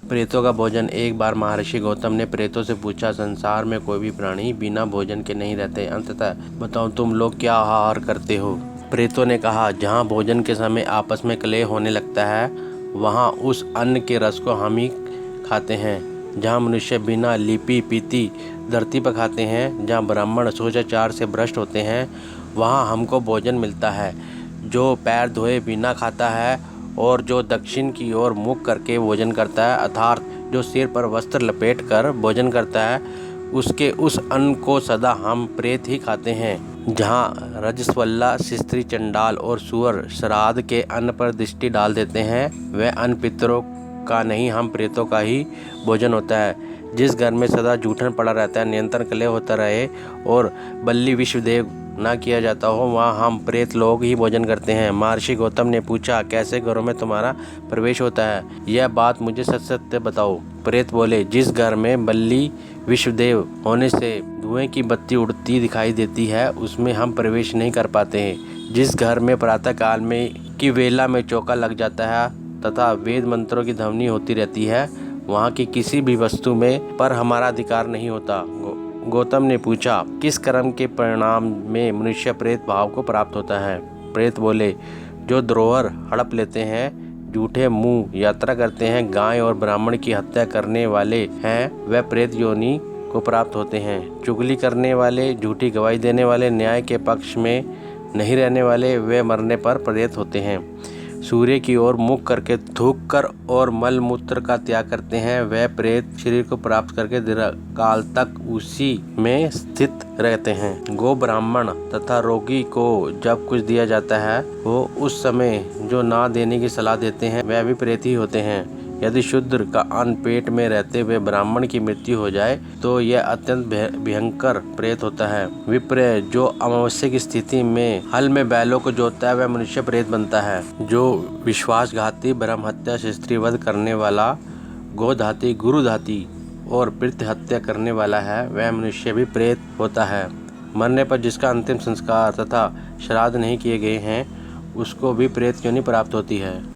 प्रेतों का भोजन। एक बार महर्षि गौतम ने प्रेतों से पूछा, संसार में कोई भी प्राणी बिना भोजन के नहीं रहते, अंततः बताओ तुम लोग क्या आहार करते हो। प्रेतों ने कहा, जहाँ भोजन के समय आपस में कलह होने लगता है वहाँ उस अन्न के रस को हम ही खाते हैं। जहाँ मनुष्य बिना लिपि पीती धरती पर खाते हैं, जहाँ ब्राह्मण शोचाचार से भ्रष्ट होते हैं वहाँ हमको भोजन मिलता है। जो पैर धोए बिना खाता है और जो दक्षिण की ओर मुख करके भोजन करता है, अर्थात जो सिर पर वस्त्र लपेट कर भोजन करता है, उसके उस अन्न को सदा हम प्रेत ही खाते हैं। जहाँ रजस्वला, स्त्री, चंडाल और सुअर श्राद्ध के अन्न पर दृष्टि डाल देते हैं, वह अन्न पितरों का नहीं, हम प्रेतों का ही भोजन होता है। जिस घर में सदा जूठन पड़ा रहता है, निरंतर कलह होता रहे और बलि विश्वदेव ना किया जाता हो, वहाँ हम प्रेत लोग ही भोजन करते हैं। महर्षि गौतम ने पूछा, कैसे घरों में तुम्हारा प्रवेश होता है, यह बात मुझे सच सत्य बताओ। प्रेत बोले, जिस घर में बलि विश्वदेव होने से धुएं की बत्ती उड़ती दिखाई देती है उसमें हम प्रवेश नहीं कर पाते हैं। जिस घर में प्रातः काल में की वेला में चौका लग जाता है तथा वेद मंत्रों की ध्वनि होती रहती है, वहाँ की किसी भी वस्तु में पर हमारा अधिकार नहीं होता। गौतम ने पूछा, किस कर्म के परिणाम में मनुष्य प्रेत भाव को प्राप्त होता है। प्रेत बोले, जो द्रोहर हड़प लेते हैं, झूठे मुंह यात्रा करते हैं, गाय और ब्राह्मण की हत्या करने वाले हैं, वह प्रेत योनि को प्राप्त होते हैं। चुगली करने वाले, झूठी गवाही देने वाले, न्याय के पक्ष में नहीं रहने वाले, वे मरने पर प्रेत होते हैं। सूर्य की ओर मुख करके थूक कर और मल मूत्र का त्याग करते हैं, वह प्रेत शरीर को प्राप्त करके दीर्घकाल तक उसी में स्थित रहते हैं। गो ब्राह्मण तथा रोगी को जब कुछ दिया जाता है वो उस समय जो ना देने की सलाह देते हैं वह भी प्रेत ही होते हैं। यदि शूद्र का अन्न पेट में रहते हुए ब्राह्मण की मृत्यु हो जाए तो यह अत्यंत भयंकर प्रेत होता है। विप्र, जो अमावस्या की स्थिति में हल में बैलों को जोतता है वह मनुष्य प्रेत बनता है। जो विश्वासघाती, ब्रह्म हत्या, स्त्रीवध करने वाला, गोधाती, गुरुधाती और पितृ हत्या करने वाला है वह मनुष्य भी प्रेत होता है। मरने पर जिसका अंतिम संस्कार तथा श्राद्ध नहीं किए गए हैं उसको भी प्रेत योनि प्राप्त होती है।